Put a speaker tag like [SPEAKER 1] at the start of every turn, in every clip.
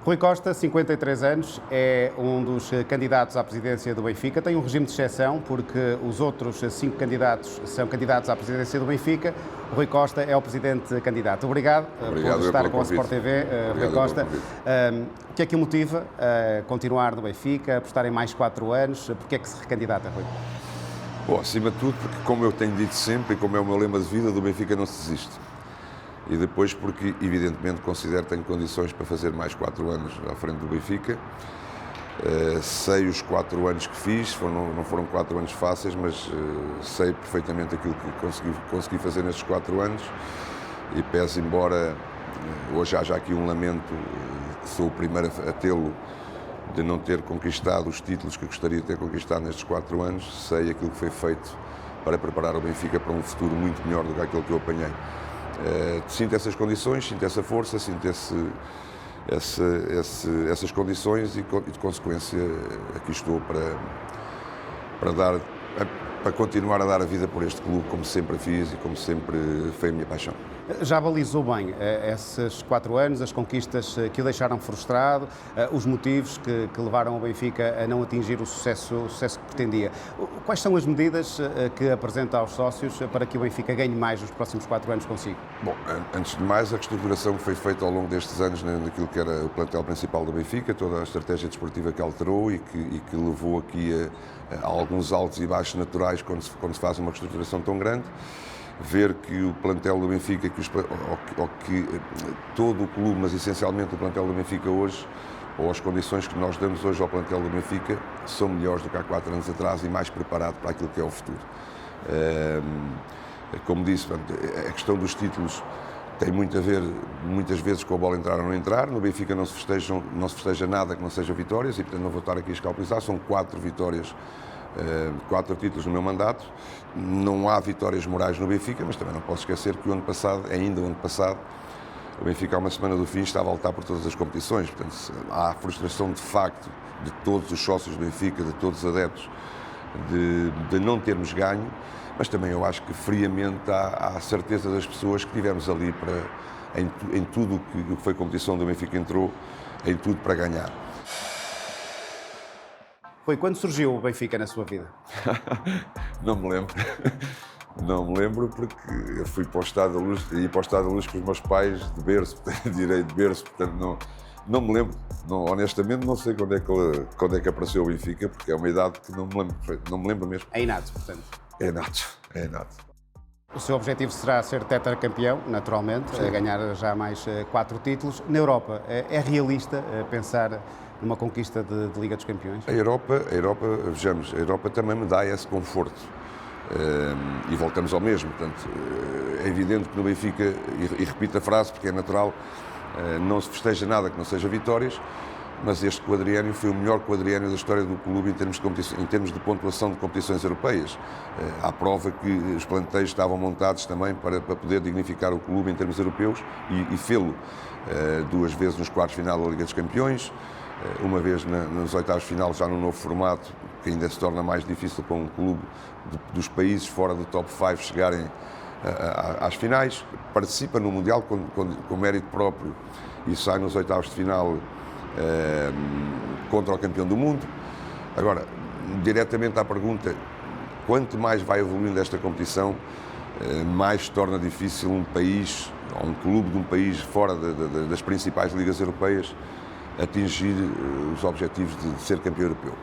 [SPEAKER 1] Rui Costa, 53 anos, é um dos candidatos à presidência do Benfica. Tem um regime de exceção porque os outros 5 candidatos são candidatos à presidência do Benfica. Rui Costa é o presidente candidato. Obrigado por estar com a Sport TV, Rui Costa. O que é que o motiva a continuar no Benfica, a apostar em mais 4 anos? Porquê é que se recandidata, Rui?
[SPEAKER 2] Bom, acima de tudo, porque como eu tenho dito sempre e como é o meu lema de vida, do Benfica não se desiste. E depois porque, evidentemente, considero que tenho condições para fazer mais 4 anos à frente do Benfica. Sei os 4 anos que fiz, não foram 4 anos fáceis, mas sei perfeitamente aquilo que consegui fazer nestes 4 anos. E pese embora hoje haja aqui um lamento, que sou o primeiro a tê-lo, de não ter conquistado os títulos que gostaria de ter conquistado nestes 4 anos, sei aquilo que foi feito para preparar o Benfica para um futuro muito melhor do que aquele que eu apanhei. Sinto essas condições, sinto essa força, sinto essas condições e de consequência aqui estou para continuar a dar a vida por este clube, como sempre fiz e como sempre foi a minha paixão.
[SPEAKER 1] Já balizou bem esses 4 anos, as conquistas que o deixaram frustrado, os motivos que levaram o Benfica a não atingir o sucesso que pretendia. Quais são as medidas que apresenta aos sócios para que o Benfica ganhe mais nos próximos 4 anos consigo?
[SPEAKER 2] Bom, antes de mais, a reestruturação que foi feita ao longo destes anos naquilo que era o plantel principal do Benfica, toda a estratégia desportiva que alterou e que levou aqui a alguns altos e baixos naturais quando se faz uma reestruturação tão grande. Ver que o plantel do Benfica, que todo o clube, mas essencialmente o plantel do Benfica hoje, ou as condições que nós damos hoje ao plantel do Benfica, são melhores do que há 4 anos atrás e mais preparado para aquilo que é o futuro. Como disse, a questão dos títulos tem muito a ver, muitas vezes, com a bola entrar ou não entrar. No Benfica não se festeja nada que não seja vitórias e, portanto, não vou estar aqui a escalpelizar. São 4 vitórias, 4 títulos no meu mandato. Não há vitórias morais no Benfica, mas também não posso esquecer que ainda o ano passado, o Benfica, há uma semana do fim, estava a lutar por todas as competições. Portanto, há a frustração de facto de todos os sócios do Benfica, de todos os adeptos, de não termos ganho, mas também eu acho que friamente há a certeza das pessoas que tivemos ali em tudo o que foi competição do Benfica entrou, em tudo para ganhar.
[SPEAKER 1] Foi quando surgiu o Benfica na sua vida?
[SPEAKER 2] Não me lembro. Não me lembro porque eu fui para o Estado da Luz, ia para o Estado da Luz com os meus pais de berço, direi de berço, portanto não me lembro. Honestamente não sei quando é que apareceu o Benfica, porque é uma idade que não me lembro mesmo.
[SPEAKER 1] É inato, portanto.
[SPEAKER 2] É inato.
[SPEAKER 1] O seu objetivo será ser tetracampeão, naturalmente, ganhar já mais 4 títulos. Na Europa, é realista pensar numa conquista de Liga dos Campeões?
[SPEAKER 2] A Europa, vejamos, a Europa também me dá esse conforto. E voltamos ao mesmo. Portanto, é evidente que no Benfica, e repito a frase porque é natural, não se festeja nada que não seja vitórias, mas este quadriênio foi o melhor quadriênio da história do clube em termos de pontuação de competições europeias. Há prova que os plantéis estavam montados também para poder dignificar o clube em termos europeus e fê-lo 2 vezes nos quartos de final da Liga dos Campeões, uma vez nos oitavos de final, já no novo formato, que ainda se torna mais difícil para um clube dos países fora do top 5 chegarem às finais. Participa no Mundial com mérito próprio e sai nos oitavos de final contra o campeão do mundo. Agora, diretamente à pergunta, quanto mais vai evoluindo esta competição, mais se torna difícil um país, ou um clube de um país fora das principais ligas europeias, atingir os objetivos de ser campeão europeu.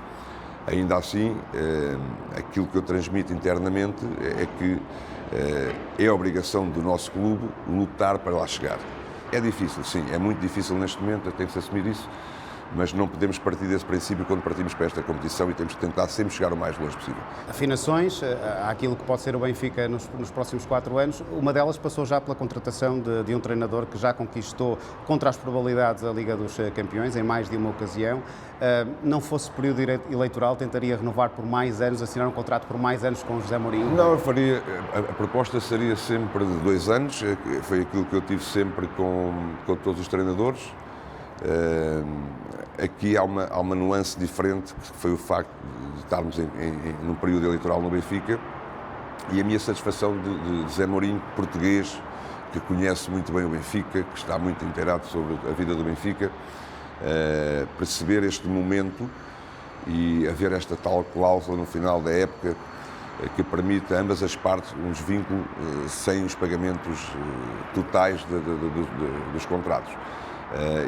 [SPEAKER 2] Ainda assim, aquilo que eu transmito internamente é que é obrigação do nosso clube lutar para lá chegar. É difícil, sim, é muito difícil neste momento, tem que se assumir isso, mas não podemos partir desse princípio quando partimos para esta competição e temos que tentar sempre chegar o mais longe possível.
[SPEAKER 1] Afinações, àquilo que pode ser o Benfica nos próximos 4 anos, uma delas passou já pela contratação de um treinador que já conquistou, contra as probabilidades, a Liga dos Campeões, em mais de uma ocasião. Não fosse período eleitoral, tentaria renovar por mais anos, assinar um contrato por mais anos com o José Mourinho?
[SPEAKER 2] Não, eu faria, a proposta seria sempre de 2 anos, foi aquilo que eu tive sempre com todos os treinadores. Aqui há uma nuance diferente, que foi o facto de estarmos num período eleitoral no Benfica e a minha satisfação de José Mourinho, português, que conhece muito bem o Benfica, que está muito inteirado sobre a vida do Benfica, perceber este momento e haver esta tal cláusula no final da época que permite a ambas as partes um desvínculo sem os pagamentos totais dos contratos.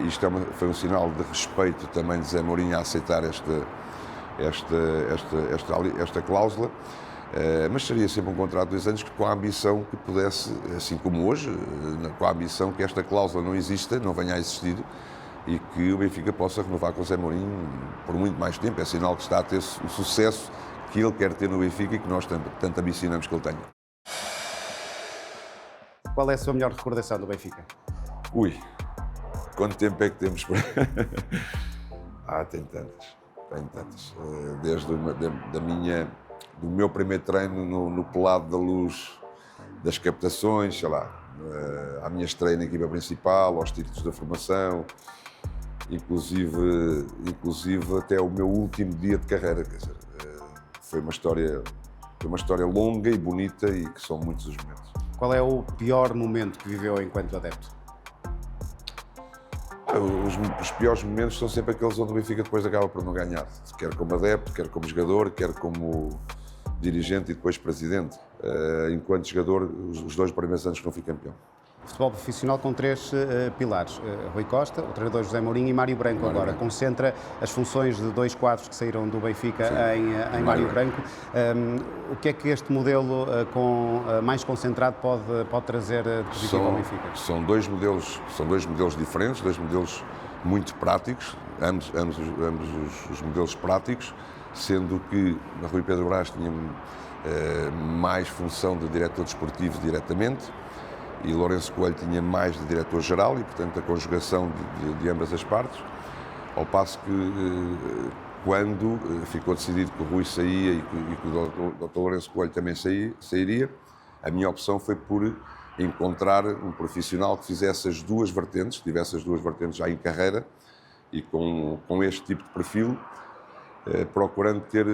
[SPEAKER 2] Isto foi um sinal de respeito também de José Mourinho a aceitar esta cláusula, mas seria sempre um contrato de 2 anos com a ambição que pudesse, assim como hoje, com a ambição que esta cláusula não exista, não venha a existir e que o Benfica possa renovar com o José Mourinho por muito mais tempo. É sinal que está a ter o sucesso que ele quer ter no Benfica e que nós tanto ambicionamos que ele tenha.
[SPEAKER 1] Qual é a sua melhor recordação do Benfica?
[SPEAKER 2] Ui, quanto tempo é que temos para... Tem tantas. Desde do meu primeiro treino no pelado da luz das captações, sei lá, à minha estreia na equipa principal, aos títulos da formação, inclusive até o meu último dia de carreira. Quer dizer, foi uma história longa e bonita e que são muitos os momentos.
[SPEAKER 1] Qual é o pior momento que viveu enquanto adepto?
[SPEAKER 2] Os piores momentos são sempre aqueles onde o Benfica depois acaba por não ganhar, quer como adepto, quer como jogador, quer como dirigente e depois presidente. Enquanto jogador, os 2 primeiros anos que não fui campeão.
[SPEAKER 1] Futebol profissional com 3 pilares. Rui Costa, o treinador José Mourinho e Mário Branco agora. Concentra as funções de 2 quadros que saíram do Benfica em Mário Branco. O que é que este modelo mais concentrado pode trazer de positivo ao Benfica?
[SPEAKER 2] São dois modelos diferentes, 2 modelos muito práticos, ambos os modelos práticos, sendo que Rui Pedro Brás tinha mais função de diretor desportivo diretamente, e Lourenço Coelho tinha mais de diretor-geral e, portanto, a conjugação de ambas as partes, ao passo que, quando ficou decidido que o Rui saía e que o Dr. Lourenço Coelho também sairia, a minha opção foi por encontrar um profissional que fizesse as 2 vertentes, que tivesse as 2 vertentes já em carreira e com este tipo de perfil, procurando ter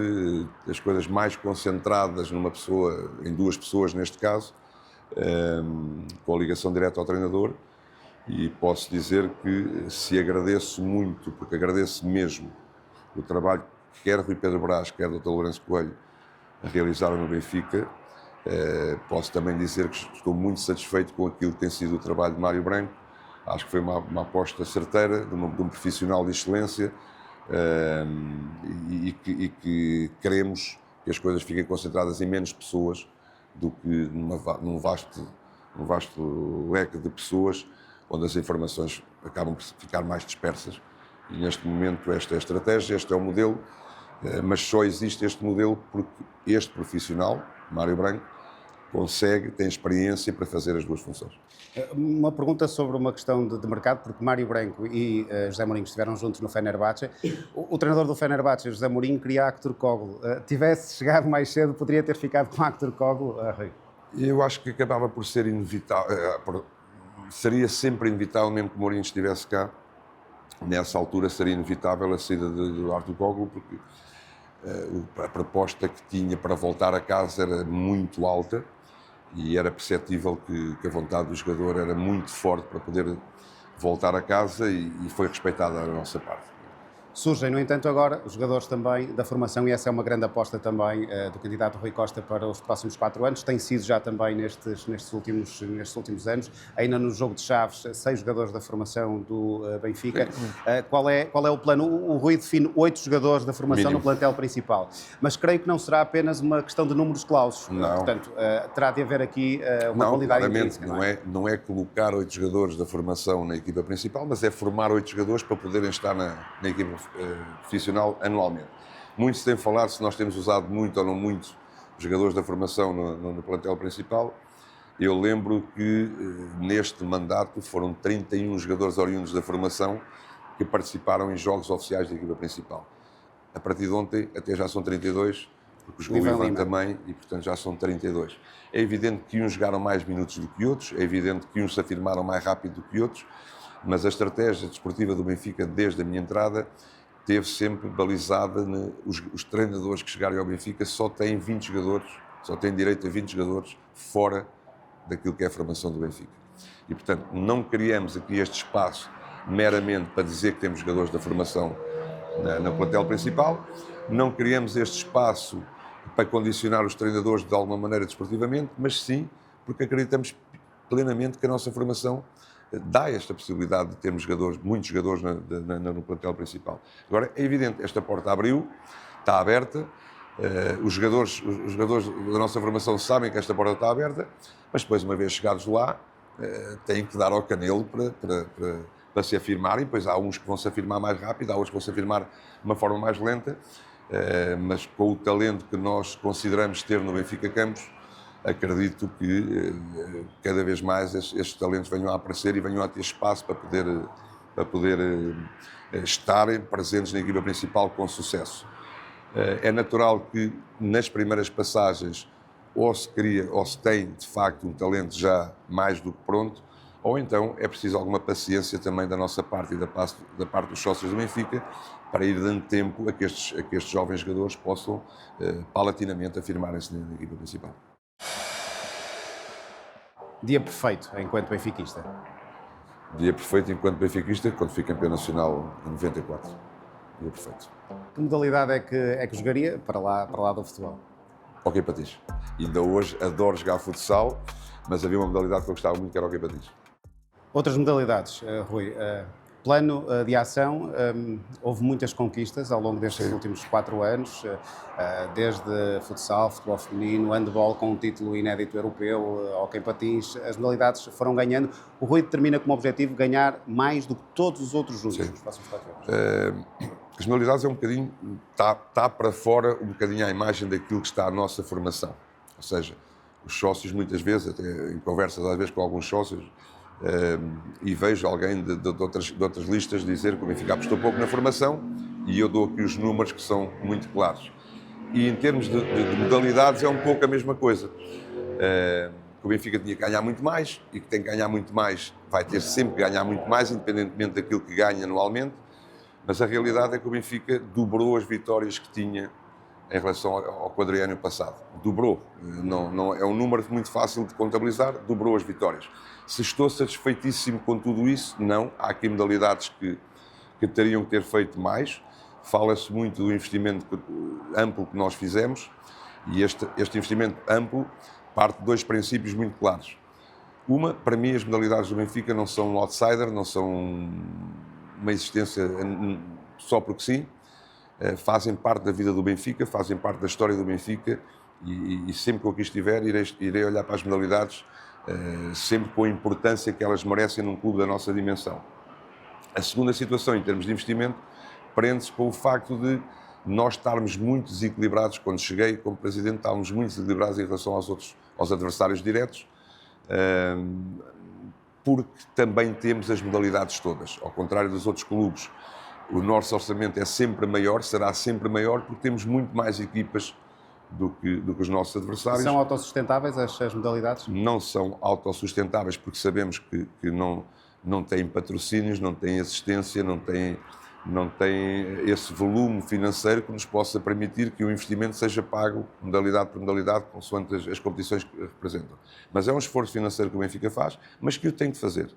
[SPEAKER 2] as coisas mais concentradas numa pessoa, em 2 pessoas neste caso, com a ligação direta ao treinador, e posso dizer que se agradeço muito, porque agradeço mesmo o trabalho que quer Rui Pedro Brás, quer o Dr. Lourenço Coelho realizaram no Benfica. Posso também dizer que estou muito satisfeito com aquilo que tem sido o trabalho de Mário Branco. Acho que foi uma aposta certeira de um profissional de excelência, e que queremos que as coisas fiquem concentradas em menos pessoas do que num vasto leque de pessoas, onde as informações acabam por ficar mais dispersas. E neste momento esta é a estratégia, este é o modelo, mas só existe este modelo porque este profissional, Mário Branco, tem experiência para fazer as 2 funções.
[SPEAKER 1] Uma pergunta sobre uma questão de mercado, porque Mário Branco e José Mourinho estiveram juntos no Fenerbahçe. O treinador do Fenerbahçe, José Mourinho, queria Aktürkoğlu. Tivesse chegado mais cedo, poderia ter ficado com Aktürkoğlu, Rui?
[SPEAKER 2] Eu acho que acabava por ser inevitável, seria sempre inevitável, mesmo que Mourinho estivesse cá, nessa altura seria inevitável a saída de Aktürkoğlu, porque a proposta que tinha para voltar a casa era muito alta e era perceptível que a vontade do jogador era muito forte para poder voltar a casa e foi respeitada da nossa parte.
[SPEAKER 1] Surgem, no entanto, agora os jogadores também da formação, e essa é uma grande aposta também do candidato Rui Costa para os próximos 4 anos, tem sido já também nestes últimos anos. Ainda no jogo de Chaves, 6 jogadores da formação do Benfica. Qual é o plano? O Rui define 8 jogadores da formação no plantel principal, mas creio que não será apenas uma questão de números clausos.
[SPEAKER 2] Não.
[SPEAKER 1] Portanto, terá de haver aqui uma qualidade intrínseca.
[SPEAKER 2] Não é colocar 8 jogadores da formação na equipa principal, mas é formar 8 jogadores para poderem estar na equipa profissional anualmente. Muito se tem falado se nós temos usado muito ou não muito jogadores da formação no plantel principal. Eu lembro que neste mandato foram 31 jogadores oriundos da formação que participaram em jogos oficiais da equipa principal. A partir de ontem até já são 32, porque jogou o Ivan também e portanto já são 32. É evidente que uns jogaram mais minutos do que outros, é evidente que uns se afirmaram mais rápido do que outros, mas a estratégia desportiva do Benfica desde a minha entrada teve sempre balizada os treinadores que chegarem ao Benfica só têm 20 jogadores, só têm direito a 20 jogadores fora daquilo que é a formação do Benfica. E, portanto, não criamos aqui este espaço meramente para dizer que temos jogadores da formação no plantel principal. Não criamos este espaço para condicionar os treinadores de alguma maneira desportivamente, mas sim porque acreditamos plenamente que a nossa formação dá esta possibilidade de termos jogadores, muitos jogadores no plantel principal. Agora, é evidente, esta porta abriu, está aberta, os jogadores da nossa formação sabem que esta porta está aberta, mas depois, uma vez chegados lá, têm que dar ao canelo para se afirmarem. Depois há uns que vão se afirmar mais rápido, há outros que vão se afirmar de uma forma mais lenta, mas com o talento que nós consideramos ter no Benfica Campos, acredito que cada vez mais estes talentos venham a aparecer e venham a ter espaço para poder estarem presentes na equipa principal com sucesso. É natural que nas primeiras passagens ou se cria ou se tem de facto um talento já mais do que pronto, ou então é preciso alguma paciência também da nossa parte e da parte dos sócios do Benfica para ir dando tempo a que estes jovens jogadores possam paulatinamente afirmarem-se na equipa principal.
[SPEAKER 1] Dia perfeito enquanto benfiquista?
[SPEAKER 2] Dia perfeito enquanto benfiquista, quando fui campeão nacional em 94. Dia perfeito.
[SPEAKER 1] Que modalidade é que jogaria para lá do futebol?
[SPEAKER 2] Hóquei patins. Ainda hoje adoro jogar futsal, mas havia uma modalidade que eu gostava muito, que era hóquei patins.
[SPEAKER 1] Outras modalidades, Rui. Plano de ação, houve muitas conquistas ao longo destes últimos 4 anos, desde futsal, futebol feminino, handball com um título inédito europeu, hóquei patins, as modalidades foram ganhando. O Rui determina como objetivo ganhar mais do que todos os outros juntos nos próximos 4 anos.
[SPEAKER 2] As modalidades é um bocadinho, está para fora um bocadinho a imagem daquilo que está a nossa formação. Ou seja, os sócios muitas vezes, até em conversas às vezes com alguns sócios, e vejo alguém de outras listas dizer que o Benfica apostou pouco na formação, e eu dou aqui os números que são muito claros. E em termos de modalidades é um pouco a mesma coisa. O Benfica tinha que ganhar muito mais, e que tem que ganhar muito mais, vai ter sempre que ganhar muito mais, independentemente daquilo que ganha anualmente, mas a realidade é que o Benfica dobrou as vitórias que tinha em relação ao quadriênio passado. Dobrou. Não, é um número muito fácil de contabilizar, dobrou as vitórias. Se estou satisfeitíssimo com tudo isso, não. Há aqui modalidades que teriam que ter feito mais. Fala-se muito do investimento amplo que nós fizemos, e este investimento amplo parte de 2 princípios muito claros. Para mim, as modalidades do Benfica não são um outsider, não são uma existência só porque sim. Fazem parte da vida do Benfica, fazem parte da história do Benfica, e sempre que eu aqui estiver irei olhar para as modalidades sempre com a importância que elas merecem num clube da nossa dimensão. A segunda situação, em termos de investimento, prende-se com o facto de nós estarmos muito desequilibrados. Quando cheguei como presidente, estávamos muito desequilibrados em relação aos adversários diretos, porque também temos as modalidades todas. Ao contrário dos outros clubes, o nosso orçamento é sempre maior, será sempre maior, porque temos muito mais equipas do que os nossos adversários.
[SPEAKER 1] São autossustentáveis as modalidades?
[SPEAKER 2] Não são autossustentáveis, porque sabemos que não têm patrocínios, não têm assistência, não têm esse volume financeiro que nos possa permitir que o investimento seja pago modalidade por modalidade, consoante as competições que representam. Mas é um esforço financeiro que o Benfica faz, mas que o tem de fazer.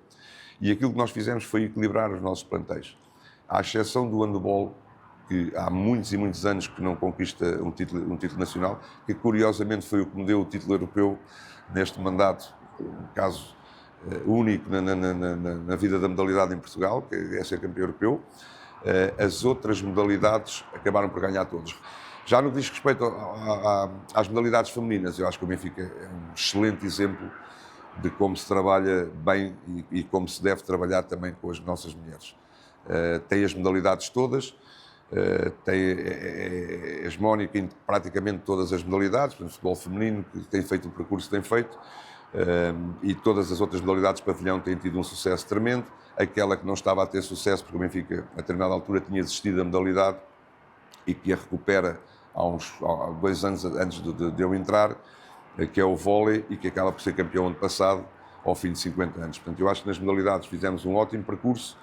[SPEAKER 2] E aquilo que nós fizemos foi equilibrar os nossos plantéis. À exceção do handball, que há muitos e muitos anos que não conquista um título nacional, que curiosamente foi o que me deu o título europeu neste mandato, um caso único na vida da modalidade em Portugal, que é ser campeão europeu. As outras modalidades acabaram por ganhar todos. Já no que diz respeito às modalidades femininas, eu acho que o Benfica é um excelente exemplo de como se trabalha bem e como se deve trabalhar também com as nossas mulheres. Tem as modalidades todas, tem a hegemónica em praticamente todas as modalidades, por exemplo, futebol feminino, que tem feito o percurso que tem feito, e todas as outras modalidades de pavilhão têm tido um sucesso tremendo. Aquela que não estava a ter sucesso, porque o Benfica, a determinada altura, tinha desistido da modalidade e que a recupera há 2 anos antes de eu entrar, que é o vôlei, e que acaba por ser campeão ano passado, ao fim de 50 anos. Portanto, eu acho que nas modalidades fizemos um ótimo percurso,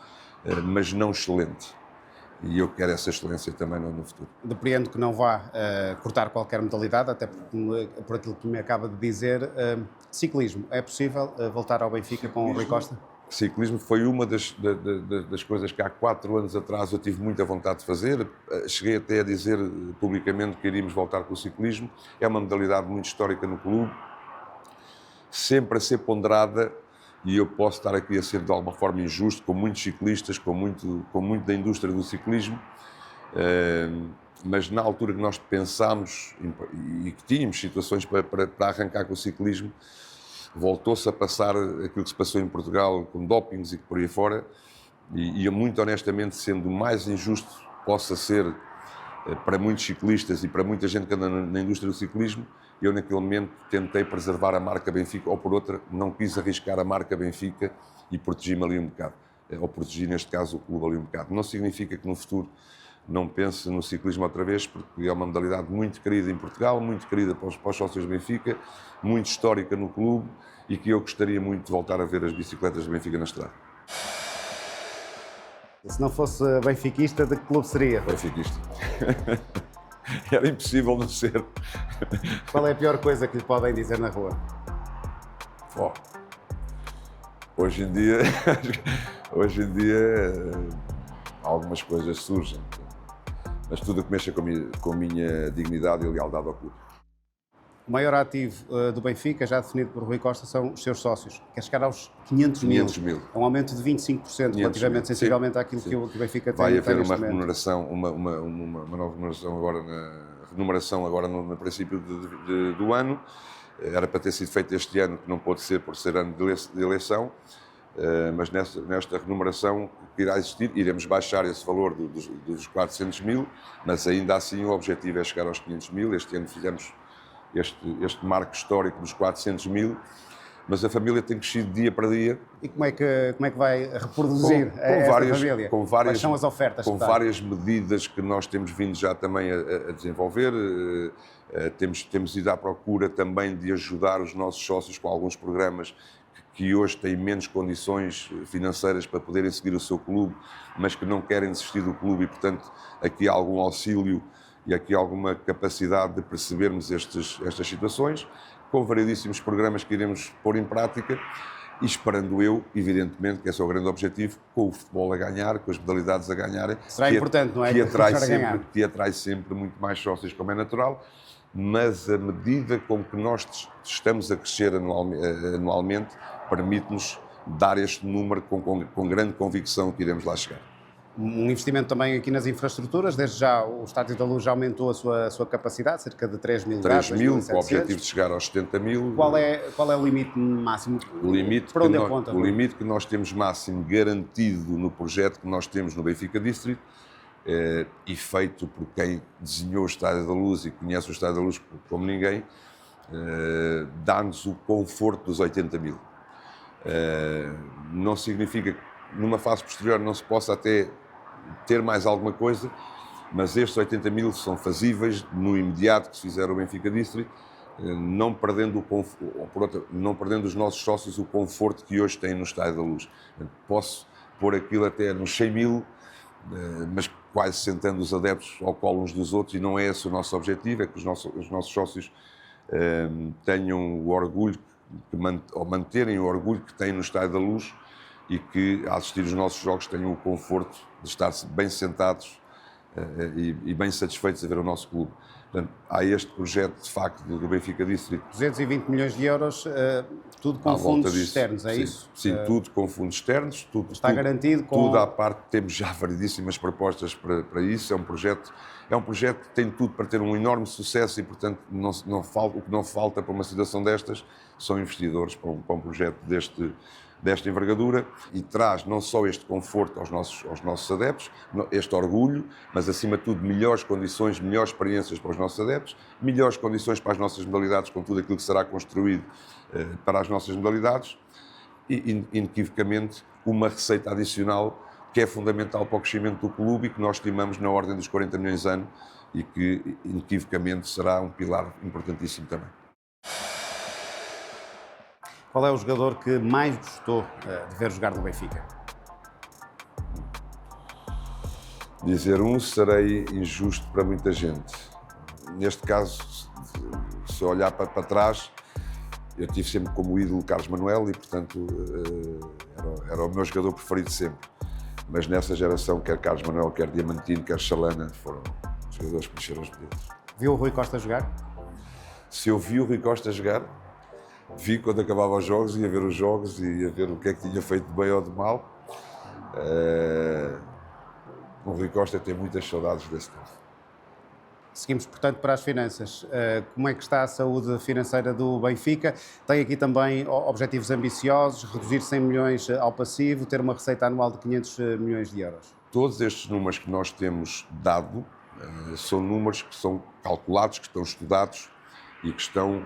[SPEAKER 2] mas não excelente. E eu quero essa excelência também no futuro.
[SPEAKER 1] Depreendo que não vá cortar qualquer modalidade, até por aquilo que me acaba de dizer. Ciclismo, é possível voltar ao Benfica com o Rui Costa?
[SPEAKER 2] Ciclismo foi uma das coisas que há 4 anos atrás eu tive muita vontade de fazer. Cheguei até a dizer publicamente que iríamos voltar com o ciclismo. É uma modalidade muito histórica no clube, sempre a ser ponderada, e eu posso estar aqui a ser de alguma forma injusto com muitos ciclistas, com muito da indústria do ciclismo, mas na altura que nós pensámos e que tínhamos situações para arrancar com o ciclismo, voltou-se a passar aquilo que se passou em Portugal com dopings e por aí fora, e eu, muito honestamente, sendo mais injusto possa ser para muitos ciclistas e para muita gente que anda na indústria do ciclismo, eu naquele momento tentei preservar a marca Benfica, ou por outra, não quis arriscar a marca Benfica e protegi-me ali um bocado, ou protegi neste caso o clube ali um bocado. Não significa que no futuro não pense no ciclismo outra vez, porque é uma modalidade muito querida em Portugal, muito querida para os sócios do Benfica, muito histórica no clube, e que eu gostaria muito de voltar a ver as bicicletas do Benfica na estrada.
[SPEAKER 1] Se não fosse benfiquista, de que clube seria?
[SPEAKER 2] Benfiquista. Era impossível não ser.
[SPEAKER 1] Qual é a pior coisa que lhe podem dizer na rua?
[SPEAKER 2] Oh. Hoje em dia, algumas coisas surgem, mas tudo o que mexa com a minha dignidade e lealdade ao clube.
[SPEAKER 1] O maior ativo do Benfica, já definido por Rui Costa, são os seus sócios. Quer chegar aos 500 mil. É um aumento de 25% relativamente, sensivelmente, àquilo que o Benfica tem.
[SPEAKER 2] Vai haver uma remuneração, uma nova remuneração agora no princípio do ano. Era para ter sido feito este ano, que não pôde ser por ser ano de eleição, mas nesta remuneração que irá existir, iremos baixar esse valor dos 400 mil, mas ainda assim o objetivo é chegar aos 500 mil. Este ano fizemos este marco histórico dos 400 mil, mas a família tem crescido dia para dia.
[SPEAKER 1] E como é que vai reproduzir essa família? Quais são as ofertas?
[SPEAKER 2] Com várias medidas que nós temos vindo já também a desenvolver. Temos ido à procura também de ajudar os nossos sócios com alguns programas que hoje têm menos condições financeiras para poderem seguir o seu clube, mas que não querem desistir do clube, e, portanto, aqui há algum auxílio e aqui alguma capacidade de percebermos estas situações, com variedíssimos programas que iremos pôr em prática, e esperando eu, evidentemente, que esse é o grande objetivo, com o futebol a ganhar, com as modalidades a ganharem.
[SPEAKER 1] Será importante, não é?
[SPEAKER 2] Que atrai sempre muito mais sócios, como é natural, mas a medida com que nós estamos a crescer anualmente permite-nos dar este número com grande convicção que iremos lá chegar.
[SPEAKER 1] Um investimento também aqui nas infraestruturas. Desde já o Estádio da Luz já aumentou a sua capacidade, cerca de 3 mil lugares.
[SPEAKER 2] 3 mil, com o objetivo de chegar aos 70 mil.
[SPEAKER 1] Qual é o limite máximo?
[SPEAKER 2] O limite que nós temos máximo garantido no projeto que nós temos no Benfica District, e feito por quem desenhou o Estádio da Luz e conhece o Estádio da Luz como ninguém, dá-nos o conforto dos 80 mil. Não significa que numa fase posterior não se possa até ter mais alguma coisa, mas estes 80 mil são fazíveis no imediato que se fizer o Benfica District, não perdendo os nossos sócios o conforto que hoje têm no Estádio da Luz. Posso pôr aquilo até nos 100 mil, mas quase sentando os adeptos ao colo uns dos outros, e não é esse o nosso objetivo. É que os nossos sócios tenham o orgulho, ou manterem o orgulho que têm no Estádio da Luz, e que, ao assistir os nossos jogos, tenham o conforto de estar bem sentados e bem satisfeitos a ver o nosso clube. Portanto, há este projeto, de facto, do Benfica District.
[SPEAKER 1] 220 milhões de euros, tudo com fundos externos, é isso?
[SPEAKER 2] Sim, tudo com fundos externos.
[SPEAKER 1] Está garantido com...
[SPEAKER 2] Tudo à parte, temos já variedíssimas propostas para isso. É um projeto que tem tudo para ter um enorme sucesso, e, portanto, o que não falta para uma situação destas são investidores para um projeto desta envergadura, e traz não só este conforto aos nossos adeptos, este orgulho, mas, acima de tudo, melhores condições, melhores experiências para os nossos adeptos, melhores condições para as nossas modalidades, com tudo aquilo que será construído para as nossas modalidades, e, inequivocamente, uma receita adicional que é fundamental para o crescimento do clube e que nós estimamos na ordem dos 40 milhões ano, e que, inequivocamente, será um pilar importantíssimo também.
[SPEAKER 1] Qual é o jogador que mais gostou de ver jogar no Benfica?
[SPEAKER 2] Dizer serei injusto para muita gente. Neste caso, se olhar para trás, Eu tive sempre como ídolo Carlos Manuel e, portanto, era o meu jogador preferido sempre. Mas nessa geração, quer Carlos Manuel, quer Diamantino, quer Chalana, foram os jogadores que mexeram os dedos.
[SPEAKER 1] Viu o Rui Costa jogar?
[SPEAKER 2] Se eu vi o Rui Costa jogar, vi quando acabava os jogos, ia ver os jogos e ia ver o que é que tinha feito de bem ou de mal. O Rui Costa tem muitas saudades desse tempo.
[SPEAKER 1] Seguimos, portanto, para as finanças. Como é que está a saúde financeira do Benfica? Tem aqui também objetivos ambiciosos, reduzir 100 milhões ao passivo, ter uma receita anual de 500 milhões de euros.
[SPEAKER 2] Todos estes números que nós temos dado são números que são calculados, que estão estudados e que estão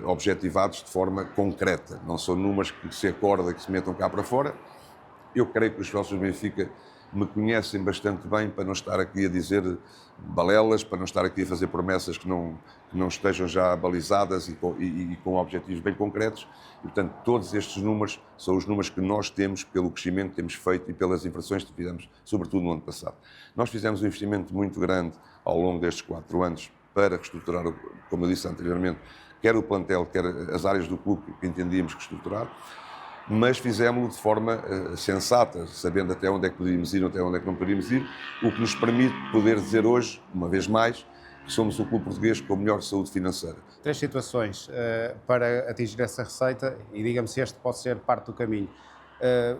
[SPEAKER 2] objetivados de forma concreta. Não são números que se acorda, que se metam cá para fora. Eu creio que os sócios do Benfica me conhecem bastante bem para não estar aqui a dizer balelas, para não estar aqui a fazer promessas que não estejam já balizadas e com objetivos bem concretos. E, portanto, todos estes números são os números que nós temos pelo crescimento que temos feito e pelas inversões que fizemos, sobretudo no ano passado. Nós fizemos um investimento muito grande ao longo destes 4 anos para reestruturar, como eu disse anteriormente, quer o plantel, quer as áreas do clube que entendíamos que estruturar, mas fizemos-lo de forma sensata, sabendo até onde é que podíamos ir, até onde é que não podíamos ir, o que nos permite poder dizer hoje, uma vez mais, que somos o clube português com a melhor saúde financeira.
[SPEAKER 1] 3 situações para atingir essa receita e diga-me se este pode ser parte do caminho.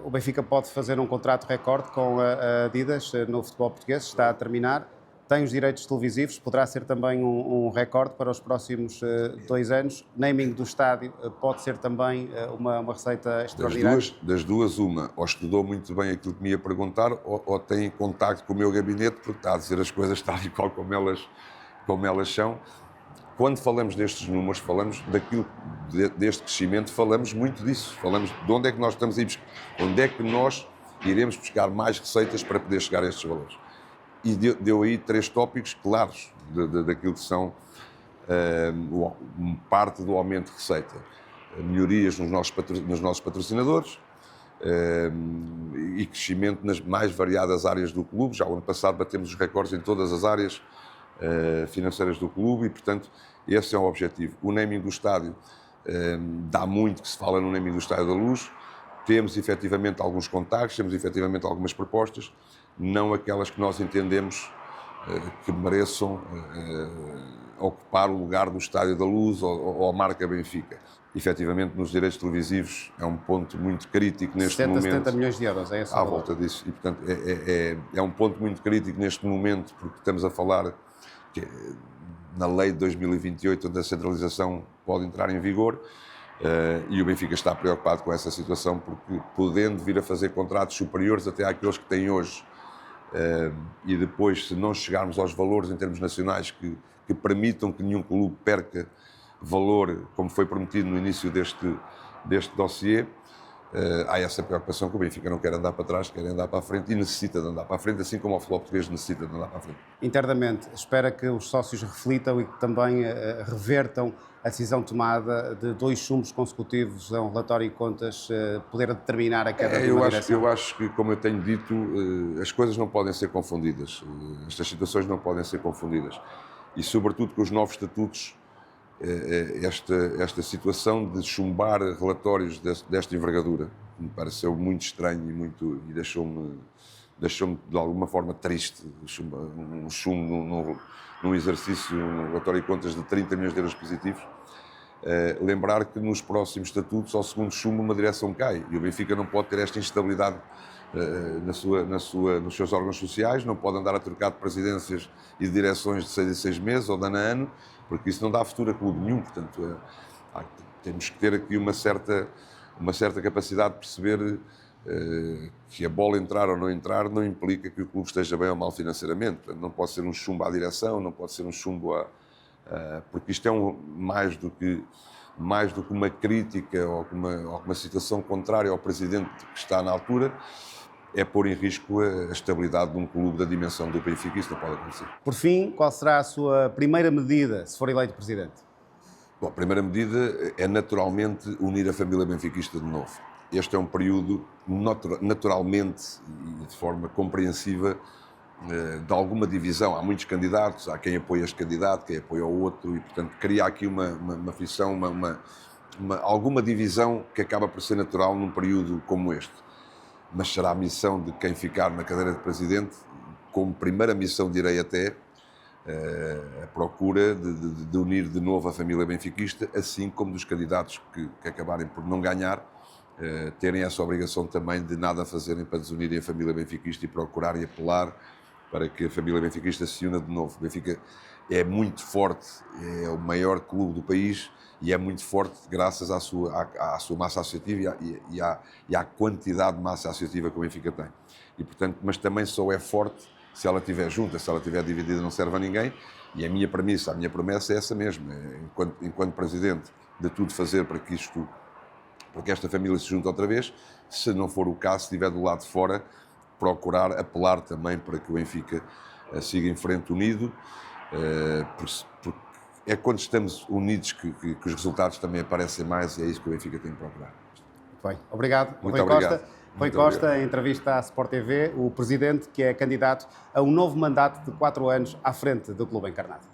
[SPEAKER 1] O Benfica pode fazer um contrato recorde com a Adidas no futebol português, está a terminar. Tem os direitos televisivos, poderá ser também um recorde para os próximos 2 anos. Naming do estádio pode ser também uma receita extraordinária?
[SPEAKER 2] Das duas, uma, ou estudou muito bem aquilo que me ia perguntar, ou tem contacto com o meu gabinete, porque está a dizer as coisas tal e qual como elas são. Quando falamos destes números, falamos deste crescimento, falamos muito disso. Falamos de onde é que nós estamos a ir, onde é que nós iremos buscar mais receitas para poder chegar a estes valores. E deu aí 3 tópicos claros daquilo que são parte do aumento de receita. Melhorias nos nossos patrocinadores e crescimento nas mais variadas áreas do clube. Já o ano passado batemos os recordes em todas as áreas financeiras do clube e, portanto, esse é o objetivo. O naming do estádio, dá muito que se fala no naming do Estádio da Luz. Temos efetivamente alguns contactos, temos efetivamente algumas propostas, não aquelas que nós entendemos que mereçam ocupar o lugar do Estádio da Luz ou a marca Benfica. Efetivamente, nos direitos televisivos é um ponto muito crítico neste momento.
[SPEAKER 1] 70 milhões de euros, é esse o valor?
[SPEAKER 2] À volta disso. E, portanto, é um ponto muito crítico neste momento, porque estamos a falar que na lei de 2028, onde a centralização pode entrar em vigor, e o Benfica está preocupado com essa situação, porque podendo vir a fazer contratos superiores até àqueles que tem hoje, e depois, se não chegarmos aos valores em termos nacionais que permitam que nenhum clube perca valor, como foi prometido no início deste dossiê, há essa preocupação que o Benfica não quer andar para trás, quer andar para a frente e necessita de andar para a frente, assim como o futebol português necessita de andar para a frente.
[SPEAKER 1] Internamente, espera que os sócios reflitam e que também revertam a decisão tomada de 2 chumbos consecutivos a um relatório de contas poder determinar a queda de uma direção?
[SPEAKER 2] Eu acho que, como eu tenho dito, as coisas não podem ser confundidas. Estas situações não podem ser confundidas. E, sobretudo, com os novos estatutos, esta situação de chumbar relatórios desta envergadura me pareceu muito estranho e deixou-me de alguma forma triste. Um chumbo num exercício, um relatório de contas de 30 milhões de euros positivos. Lembrar que nos próximos estatutos, ao segundo chumbo, uma direção cai e o Benfica não pode ter esta instabilidade nos seus órgãos sociais, não pode andar a trocar de presidências e de direções de 6 em 6 meses ou de ano a ano, porque isso não dá futuro a clube nenhum. Portanto, temos que ter aqui uma certa capacidade de perceber que a bola entrar ou não entrar não implica que o clube esteja bem ou mal financeiramente. Portanto, não pode ser um chumbo à direção, não pode ser um chumbo porque isto é mais do que uma crítica ou uma situação contrária ao presidente que está na altura, é pôr em risco a estabilidade de um clube da dimensão do Benfica. Isso não pode acontecer.
[SPEAKER 1] Por fim, qual será a sua primeira medida se for eleito presidente?
[SPEAKER 2] Bom, a primeira medida é naturalmente unir a família benfiquista de novo. Este é um período naturalmente e de forma compreensiva de alguma divisão. Há muitos candidatos, há quem apoia este candidato, quem apoia o outro e, portanto, cria aqui uma frição, alguma divisão que acaba por ser natural num período como este. Mas será a missão de quem ficar na cadeira de presidente, como primeira missão, direi até, a procura de unir de novo a família benfiquista, assim como dos candidatos que acabarem por não ganhar, terem essa obrigação também de nada fazerem para desunirem a família benfiquista e procurarem apelar para que a família benfiquista se una de novo. O Benfica é muito forte, é o maior clube do país e é muito forte graças à sua massa associativa e à quantidade de massa associativa que o Benfica tem. E, portanto, mas também só é forte se ela estiver junta. Se ela estiver dividida, não serve a ninguém. E a minha premissa, a minha promessa é essa mesma. Enquanto presidente, de tudo fazer para que esta família se junte outra vez. Se não for o caso, se estiver do lado de fora, procurar apelar também para que o Benfica siga em frente unido, porque é quando estamos unidos que os resultados também aparecem mais, e é isso que o Benfica tem que procurar.
[SPEAKER 1] Muito bem, obrigado.
[SPEAKER 2] Muito obrigado.
[SPEAKER 1] Rui Costa, em entrevista à Sport TV, o presidente que é candidato a um novo mandato de 4 anos à frente do clube encarnado.